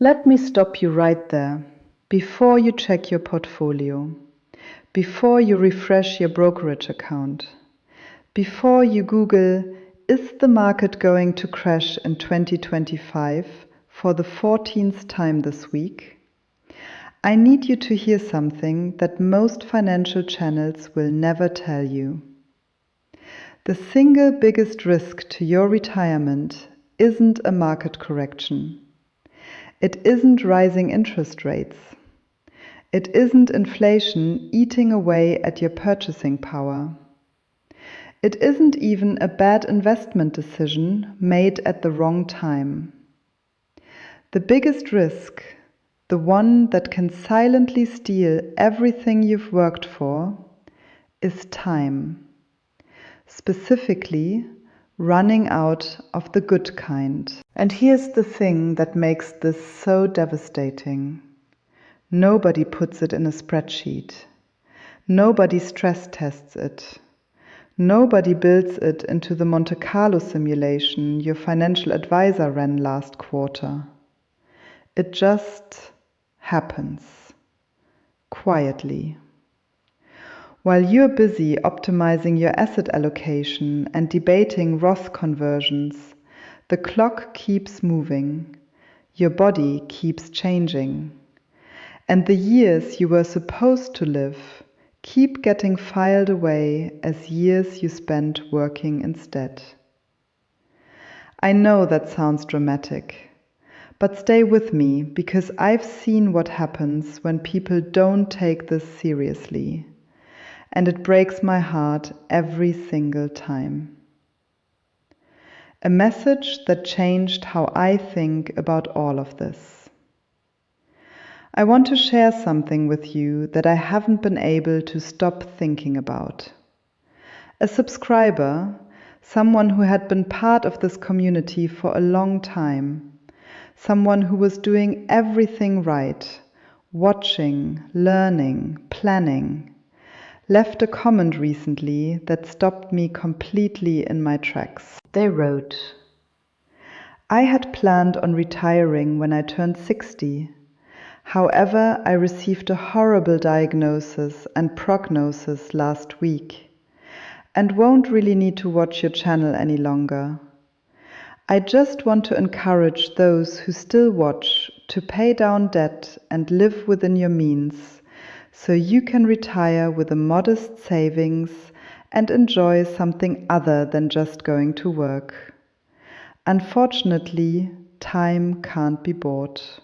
Let me stop you right there. Before you check your portfolio, before you refresh your brokerage account, before you Google, is the market going to crash in 2025 for the 14th time this week? I need you to hear something that most financial channels will never tell you. The single biggest risk to your retirement isn't a market correction. It isn't rising interest rates. It isn't inflation eating away at your purchasing power. It isn't even a bad investment decision made at the wrong time. The biggest risk, the one that can silently steal everything you've worked for, is time. Specifically, running out of the good kind. And here's the thing that makes this so devastating. Nobody puts it in a spreadsheet. Nobody stress tests it. Nobody builds it into the Monte Carlo simulation your financial advisor ran last quarter. It just happens. Quietly. While you're busy optimizing your asset allocation and debating Roth conversions, the clock keeps moving, your body keeps changing, and the years you were supposed to live keep getting filed away as years you spent working instead. I know that sounds dramatic, but stay with me because I've seen what happens when people don't take this seriously. And it breaks my heart every single time. A message that changed how I think about all of this. I want to share something with you that I haven't been able to stop thinking about. A subscriber, someone who had been part of this community for a long time, someone who was doing everything right, watching, learning, planning, left a comment recently that stopped me completely in my tracks. They wrote, "I had planned on retiring when I turned 60. However, I received a horrible diagnosis and prognosis last week and won't really need to watch your channel any longer. I just want to encourage those who still watch to pay down debt and live within your means so you can retire with a modest savings and enjoy something other than just going to work. Unfortunately, time can't be bought."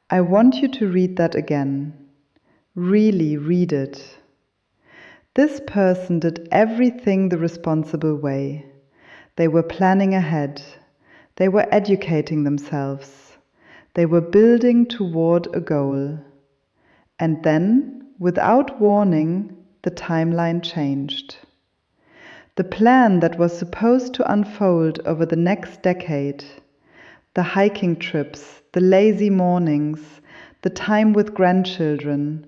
I want you to read that again. Really read it. This person did everything the responsible way. They were planning ahead. They were educating themselves. They were building toward a goal. And then, without warning, the timeline changed. The plan that was supposed to unfold over the next decade, the hiking trips, the lazy mornings, the time with grandchildren,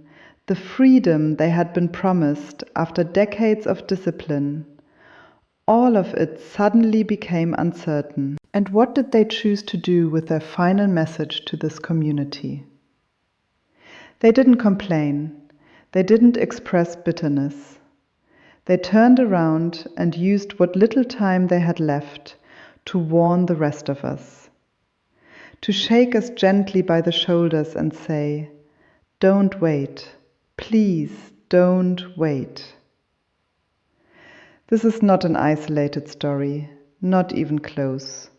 the freedom they had been promised after decades of discipline, all of it suddenly became uncertain. And what did they choose to do with their final message to this community? They didn't complain. They didn't express bitterness. They turned around and used what little time they had left to warn the rest of us, to shake us gently by the shoulders and say, "Don't wait. Please don't wait." This is not an isolated story, not even close.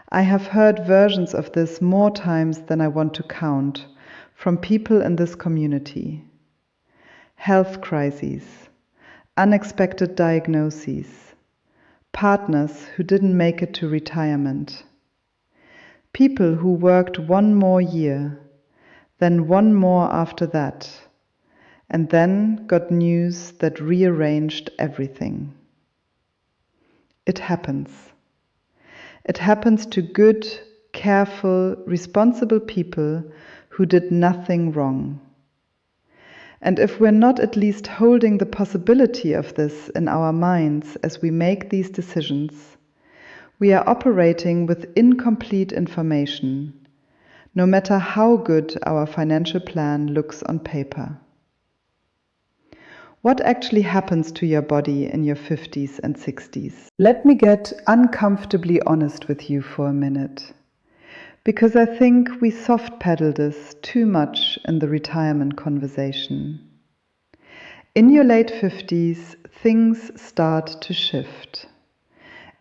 I have heard versions of this more times than I want to count from people in this community. Health crises, unexpected diagnoses, partners who didn't make it to retirement, people who worked one more year, then one more after that, and then got news that rearranged everything. It happens. It happens to good, careful, responsible people who did nothing wrong. And if we're not at least holding the possibility of this in our minds as we make these decisions, We are operating with incomplete information, no matter how good our financial plan looks on paper. What actually happens to your body in your 50s and 60s? Let me get uncomfortably honest with you for a minute, because I think we soft pedal this too much in the retirement conversation. In your late 50s, things start to shift.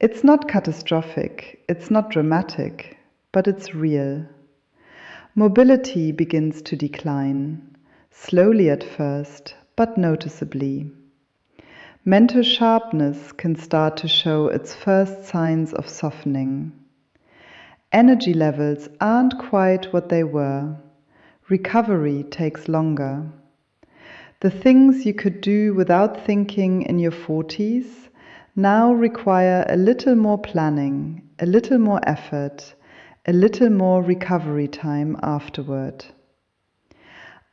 It's not catastrophic, it's not dramatic, but it's real. Mobility begins to decline, slowly at first, but noticeably. Mental sharpness can start to show its first signs of softening. Energy levels aren't quite what they were. Recovery takes longer. The things you could do without thinking in your 40s now require a little more planning, a little more effort, a little more recovery time afterward.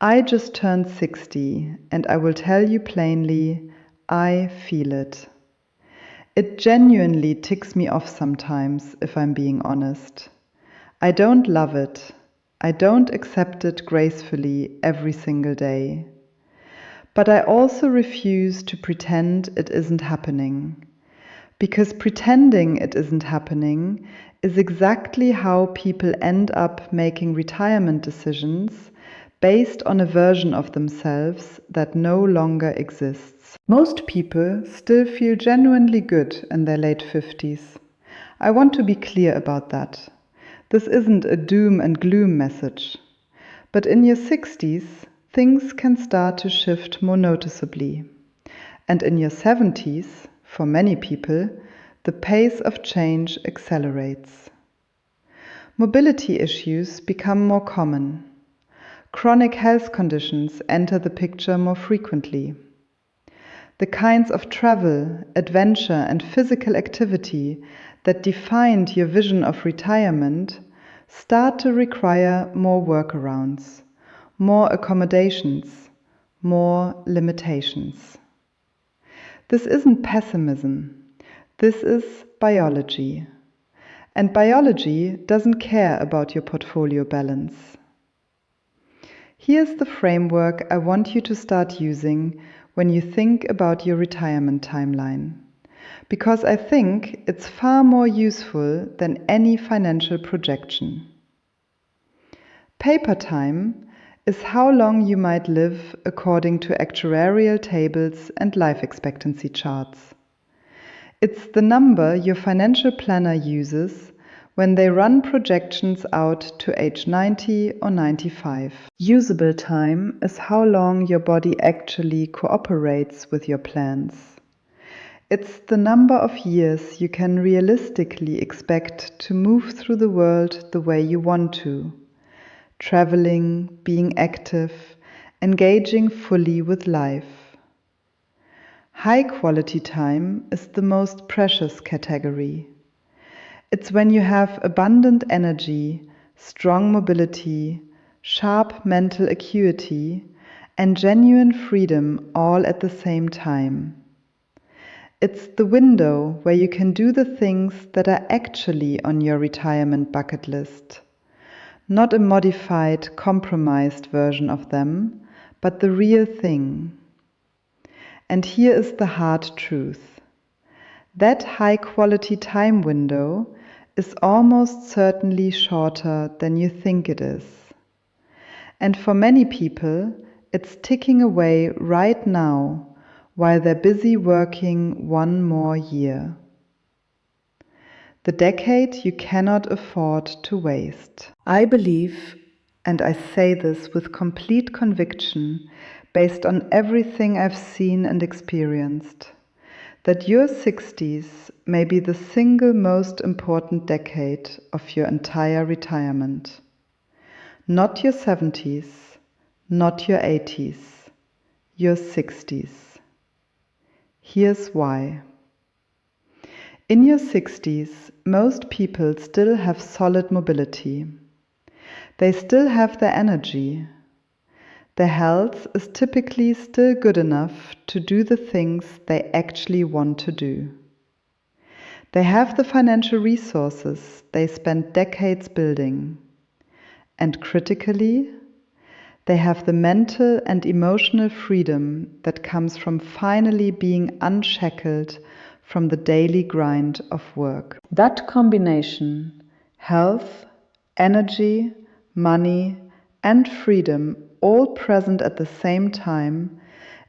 I just turned 60, and I will tell you plainly, I feel it. It genuinely ticks me off sometimes, if I'm being honest. I don't love it. I don't accept it gracefully every single day. But I also refuse to pretend it isn't happening. Because pretending it isn't happening is exactly how people end up making retirement decisions based on a version of themselves that no longer exists. Most people still feel genuinely good in their late 50s. I want to be clear about that. This isn't a doom and gloom message. But in your 60s, things can start to shift more noticeably. And in your 70s, for many people, the pace of change accelerates. Mobility issues become more common. Chronic health conditions enter the picture more frequently. The kinds of travel, adventure, and physical activity that defined your vision of retirement start to require more workarounds, more accommodations, more limitations. This isn't pessimism. This is biology. And biology doesn't care about your portfolio balance. Here's the framework I want you to start using when you think about your retirement timeline, because I think it's far more useful than any financial projection. Paper time is how long you might live according to actuarial tables and life expectancy charts. It's the number your financial planner uses when they run projections out to age 90 or 95. Usable time is how long your body actually cooperates with your plans. It's the number of years you can realistically expect to move through the world the way you want to. Traveling, being active, engaging fully with life. High quality time is the most precious category. It's when you have abundant energy, strong mobility, sharp mental acuity, and genuine freedom all at the same time. It's the window where you can do the things that are actually on your retirement bucket list. Not a modified, compromised version of them, but the real thing. And here is the hard truth. That high-quality time window is almost certainly shorter than you think it is. And for many people, it's ticking away right now while they're busy working one more year. The decade you cannot afford to waste. I believe, and I say this with complete conviction, based on everything I've seen and experienced, that your 60s may be the single most important decade of your entire retirement. Not your 70s, not your 80s, your 60s. Here's why. In your 60s, most people still have solid mobility. They still have their energy. Their health is typically still good enough to do the things they actually want to do. They have the financial resources they spent decades building. And critically, they have the mental and emotional freedom that comes from finally being unshackled from the daily grind of work. That combination, health, energy, money, and freedom, all present at the same time,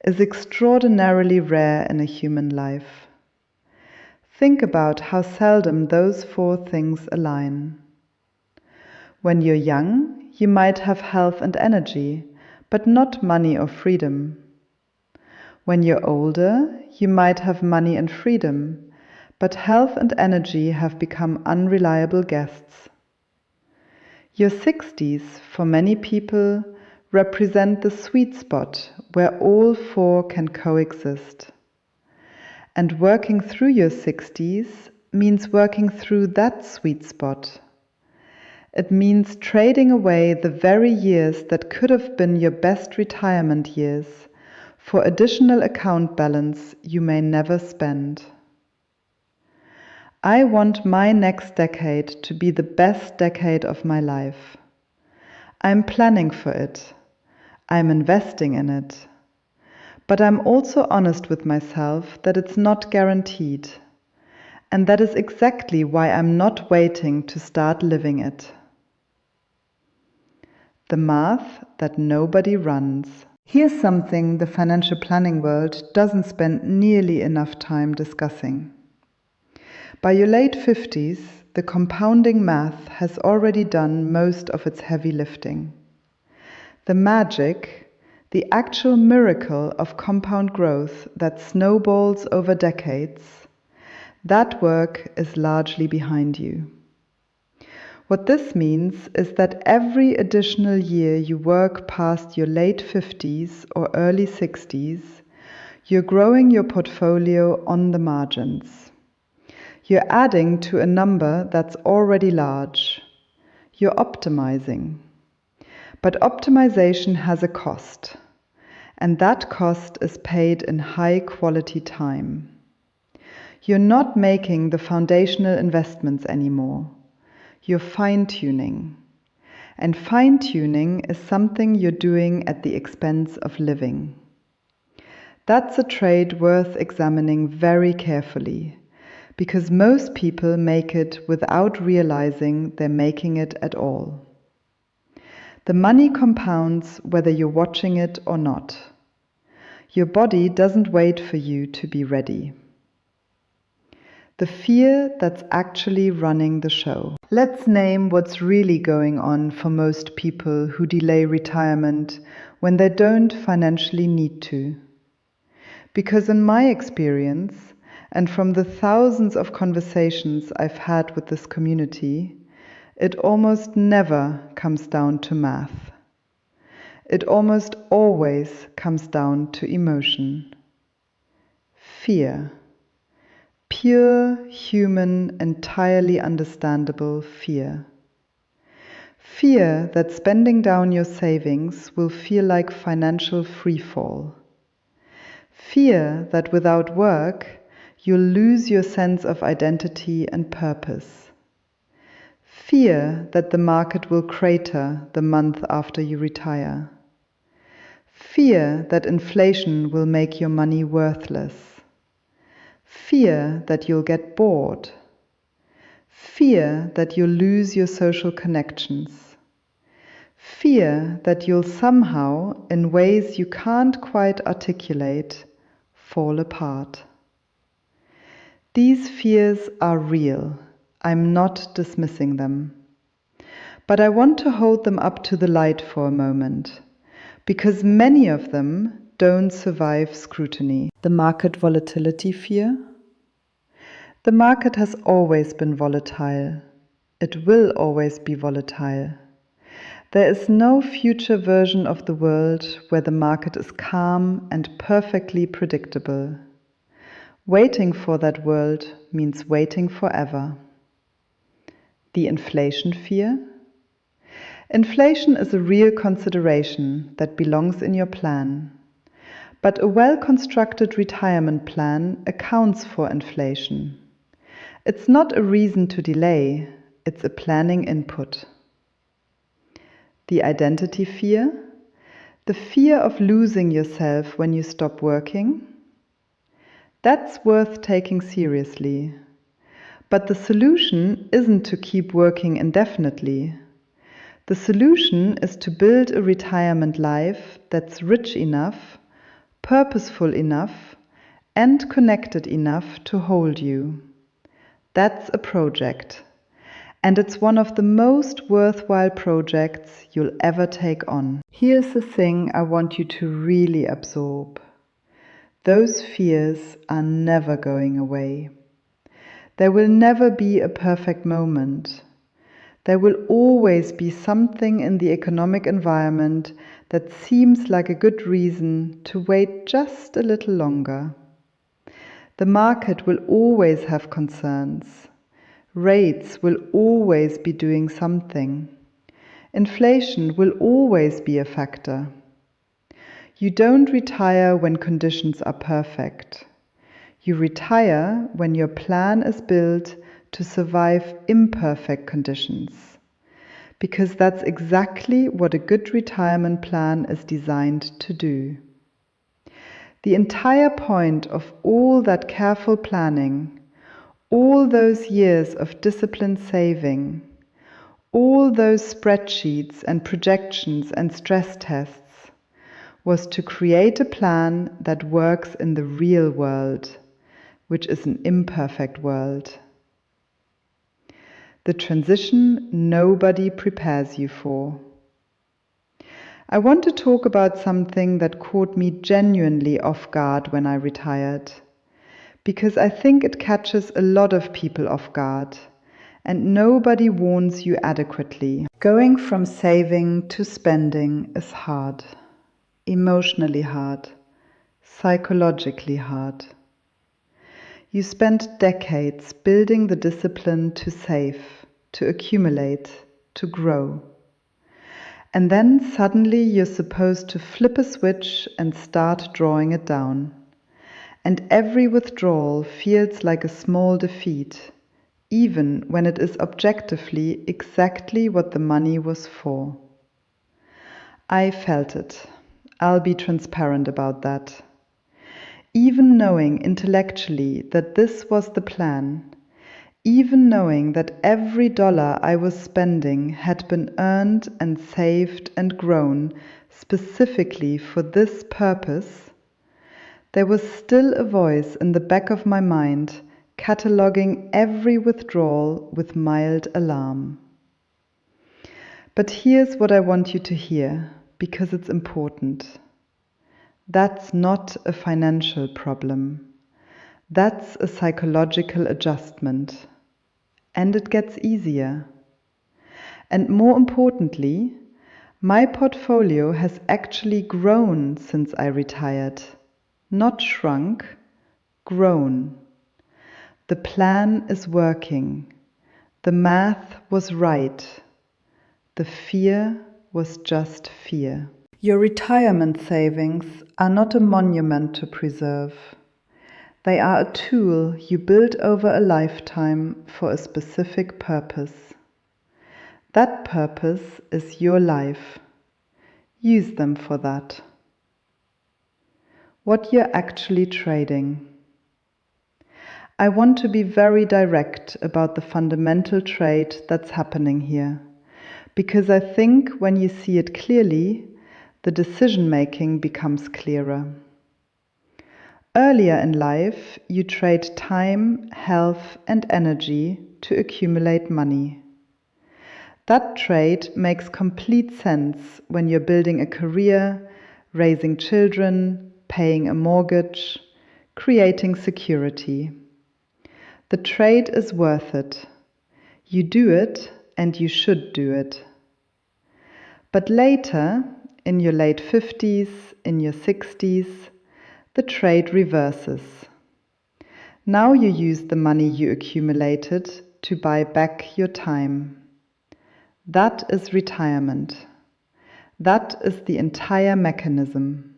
is extraordinarily rare in a human life. Think about how seldom those four things align. When you're young, you might have health and energy, but not money or freedom. When you're older, you might have money and freedom, but health and energy have become unreliable guests. Your 60s, for many people, represent the sweet spot where all four can coexist. And working through your 60s means working through that sweet spot. It means trading away the very years that could have been your best retirement years for additional account balance you may never spend. I want my next decade to be the best decade of my life. I'm planning for it. I'm investing in it. But I'm also honest with myself that it's not guaranteed. And that is exactly why I'm not waiting to start living it. The math that nobody runs. Here's something the financial planning world doesn't spend nearly enough time discussing. By your late 50s, the compounding math has already done most of its heavy lifting. The magic, the actual miracle of compound growth that snowballs over decades, that work is largely behind you. What this means is that every additional year you work past your late 50s or early 60s, you're growing your portfolio on the margins. You're adding to a number that's already large. You're optimizing. But optimization has a cost, and that cost is paid in high quality time. You're not making the foundational investments anymore. You're fine-tuning. And fine-tuning is something you're doing at the expense of living. That's a trade worth examining very carefully, because most people make it without realizing they're making it at all. The money compounds whether you're watching it or not. Your body doesn't wait for you to be ready. The fear that's actually running the show. Let's name what's really going on for most people who delay retirement when they don't financially need to. Because in my experience, and from the thousands of conversations I've had with this community, it almost never comes down to math. It almost always comes down to emotion. Fear. Pure, human, entirely understandable fear. Fear that spending down your savings will feel like financial freefall. Fear that without work, you'll lose your sense of identity and purpose. Fear that the market will crater the month after you retire. Fear that inflation will make your money worthless. Fear that you'll get bored. Fear that you'll lose your social connections. Fear that you'll somehow, in ways you can't quite articulate, fall apart. These fears are real. I'm not dismissing them. But I want to hold them up to the light for a moment, because many of them don't survive scrutiny. The market volatility fear. The market has always been volatile. It will always be volatile. There is no future version of the world where the market is calm and perfectly predictable. Waiting for that world means waiting forever. The inflation fear. Inflation is a real consideration that belongs in your plan. But a well-constructed retirement plan accounts for inflation. It's not a reason to delay, it's a planning input. The identity fear, the fear of losing yourself when you stop working, that's worth taking seriously. But the solution isn't to keep working indefinitely. The solution is to build a retirement life that's rich enough, purposeful enough, and connected enough to hold you. That's a project. And it's one of the most worthwhile projects you'll ever take on. Here's the thing I want you to really absorb. Those fears are never going away. There will never be a perfect moment. There will always be something in the economic environment that seems like a good reason to wait just a little longer. The market will always have concerns. Rates will always be doing something. Inflation will always be a factor. You don't retire when conditions are perfect. You retire when your plan is built to survive imperfect conditions. Because that's exactly what a good retirement plan is designed to do. The entire point of all that careful planning, all those years of disciplined saving, all those spreadsheets and projections and stress tests, was to create a plan that works in the real world, which is an imperfect world. The transition nobody prepares you for. I want to talk about something that caught me genuinely off guard when I retired, because I think it catches a lot of people off guard, and nobody warns you adequately. Going from saving to spending is hard. Emotionally hard, psychologically hard. You spent decades building the discipline to save, to accumulate, to grow. And then suddenly you're supposed to flip a switch and start drawing it down. And every withdrawal feels like a small defeat, even when it is objectively exactly what the money was for. I felt it. I'll be transparent about that. Even knowing intellectually that this was the plan, even knowing that every dollar I was spending had been earned and saved and grown specifically for this purpose, there was still a voice in the back of my mind cataloging every withdrawal with mild alarm. But here's what I want you to hear, because it's important. That's not a financial problem. That's a psychological adjustment. And it gets easier. And more importantly, my portfolio has actually grown since I retired. Not shrunk, grown. The plan is working. The math was right. The fear was just fear. Your retirement savings are not a monument to preserve. They are a tool you build over a lifetime for a specific purpose. That purpose is your life. Use them for that. What you're actually trading. I want to be very direct about the fundamental trade that's happening here, because I think when you see it clearly, the decision-making becomes clearer. Earlier in life, you trade time, health, and energy to accumulate money. That trade makes complete sense when you're building a career, raising children, paying a mortgage, creating security. The trade is worth it. You do it, and you should do it. But later, in your late 50s, in your 60s, the trade reverses. Now you use the money you accumulated to buy back your time. That is retirement. That is the entire mechanism.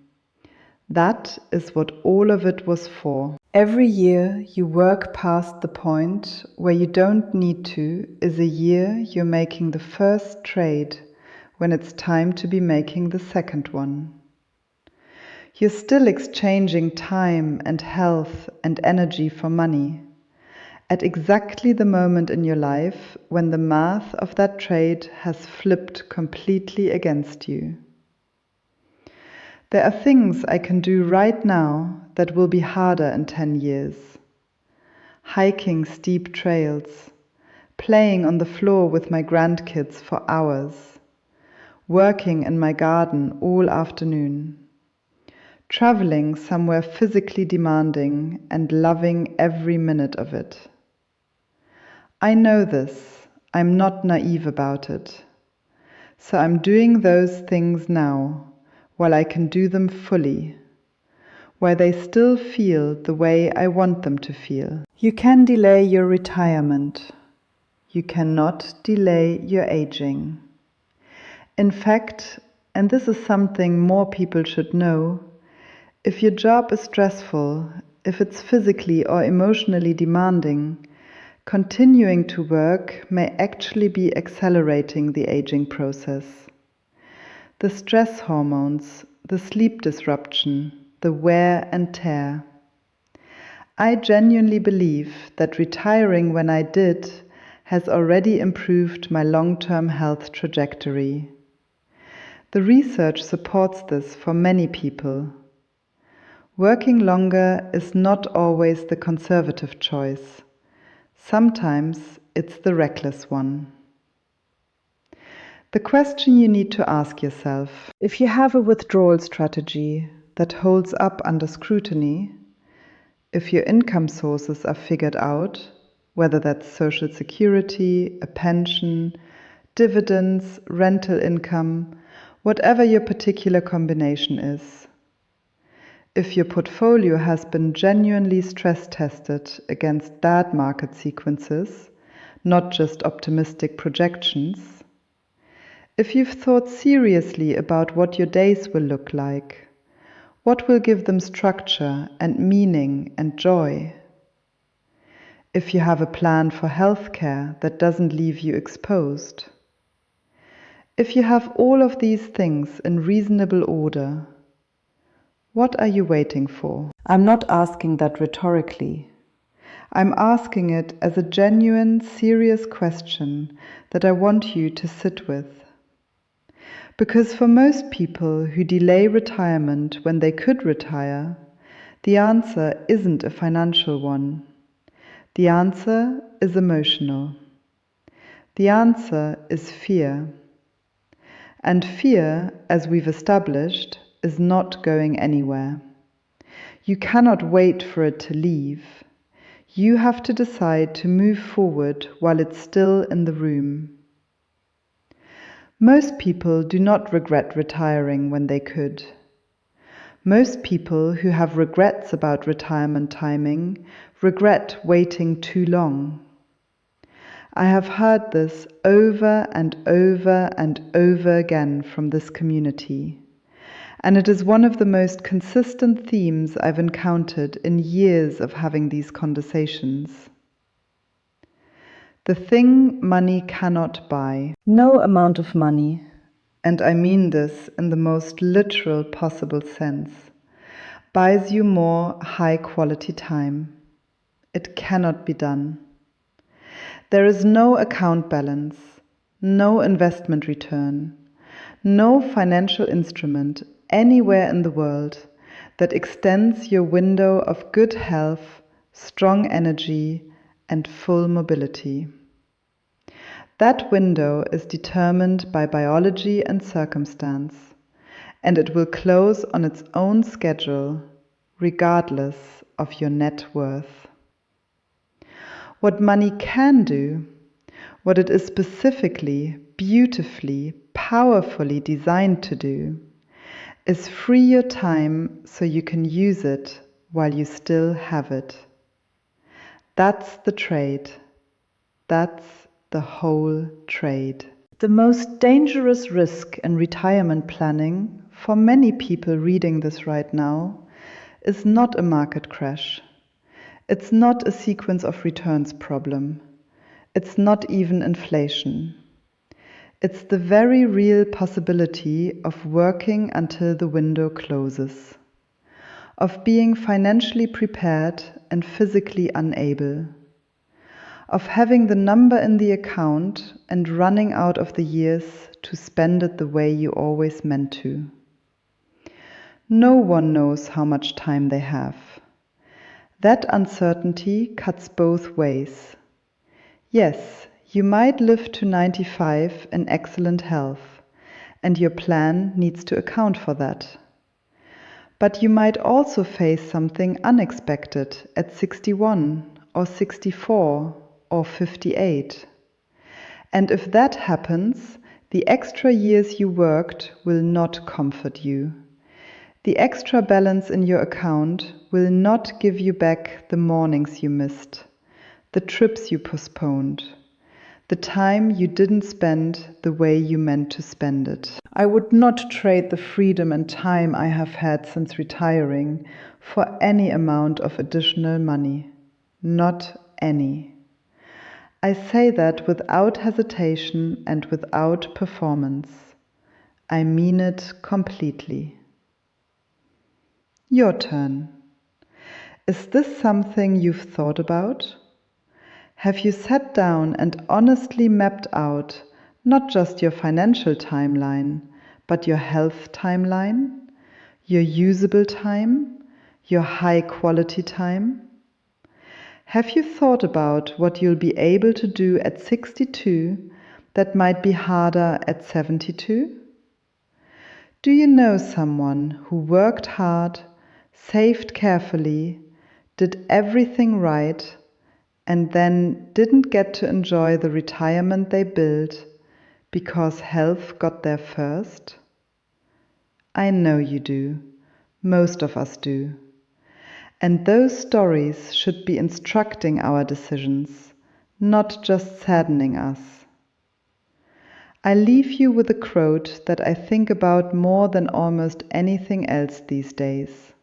That is what all of it was for. Every year you work past the point where you don't need to is a year you're making the first trade when it's time to be making the second one. You're still exchanging time and health and energy for money at exactly the moment in your life when the math of that trade has flipped completely against you. There are things I can do right now that will be harder in 10 years. Hiking steep trails, playing on the floor with my grandkids for hours, working in my garden all afternoon, traveling somewhere physically demanding and loving every minute of it. I know this. I'm not naive about it. So I'm doing those things now while I can do them fully, while they still feel the way I want them to feel. You can delay your retirement. You cannot delay your aging. In fact, and this is something more people should know, if your job is stressful, if it's physically or emotionally demanding, continuing to work may actually be accelerating the aging process. The stress hormones, the sleep disruption, the wear and tear. I genuinely believe that retiring when I did has already improved my long-term health trajectory. The research supports this for many people. Working longer is not always the conservative choice. Sometimes it's the reckless one. The question you need to ask yourself: if you have a withdrawal strategy that holds up under scrutiny, if your income sources are figured out, whether that's Social Security, a pension, dividends, rental income, whatever your particular combination is. If your portfolio has been genuinely stress tested against bad market sequences, not just optimistic projections. If you've thought seriously about what your days will look like, what will give them structure and meaning and joy. If you have a plan for healthcare that doesn't leave you exposed. If you have all of these things in reasonable order, what are you waiting for? I'm not asking that rhetorically. I'm asking it as a genuine, serious question that I want you to sit with. Because for most people who delay retirement when they could retire, the answer isn't a financial one. The answer is emotional. The answer is fear. And fear, as we've established, is not going anywhere. You cannot wait for it to leave. You have to decide to move forward while it's still in the room. Most people do not regret retiring when they could. Most people who have regrets about retirement timing regret waiting too long. I have heard this over and over and over again from this community, and it is one of the most consistent themes I've encountered in years of having these conversations. The thing money cannot buy. No amount of money, and I mean this in the most literal possible sense, buys you more high-quality time. It cannot be done. There is no account balance, no investment return, no financial instrument anywhere in the world that extends your window of good health, strong energy, and full mobility. That window is determined by biology and circumstance, and it will close on its own schedule, regardless of your net worth. What money can do, what it is specifically, beautifully, powerfully designed to do, is free your time so you can use it while you still have it. That's the trade. That's the whole trade. The most dangerous risk in retirement planning, for many people reading this right now, is not a market crash. It's not a sequence of returns problem. It's not even inflation. It's the very real possibility of working until the window closes, of being financially prepared and physically unable, of having the number in the account and running out of the years to spend it the way you always meant to. No one knows how much time they have. That uncertainty cuts both ways. Yes, you might live to 95 in excellent health, and your plan needs to account for that. But you might also face something unexpected at 61 or 64 or 58. And if that happens, the extra years you worked will not comfort you. The extra balance in your account will not give you back the mornings you missed, the trips you postponed, the time you didn't spend the way you meant to spend it. I would not trade the freedom and time I have had since retiring for any amount of additional money. Not any. I say that without hesitation and without performance. I mean it completely. Your turn. Is this something you've thought about? Have you sat down and honestly mapped out not just your financial timeline, but your health timeline, your usable time, your high quality time? Have you thought about what you'll be able to do at 62 that might be harder at 72? Do you know someone who worked hard, saved carefully, did everything right, and then didn't get to enjoy the retirement they built because health got there first? I know you do. Most of us do. And those stories should be instructing our decisions, not just saddening us. I leave you with a quote that I think about more than almost anything else these days.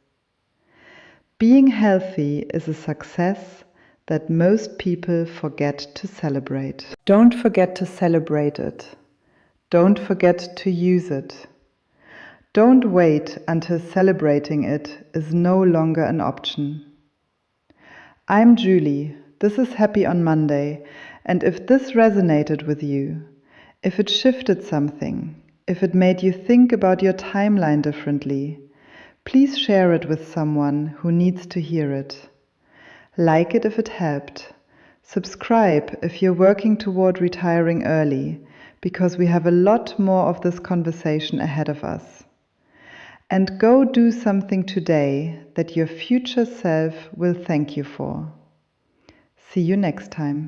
Being healthy is a success that most people forget to celebrate. Don't forget to celebrate it. Don't forget to use it. Don't wait until celebrating it is no longer an option. I'm Julie. This is Happy on Monday, and if this resonated with you, if it shifted something, if it made you think about your timeline differently, please share it with someone who needs to hear it. Like it if it helped. Subscribe if you're working toward retiring early, because we have a lot more of this conversation ahead of us. And go do something today that your future self will thank you for. See you next time.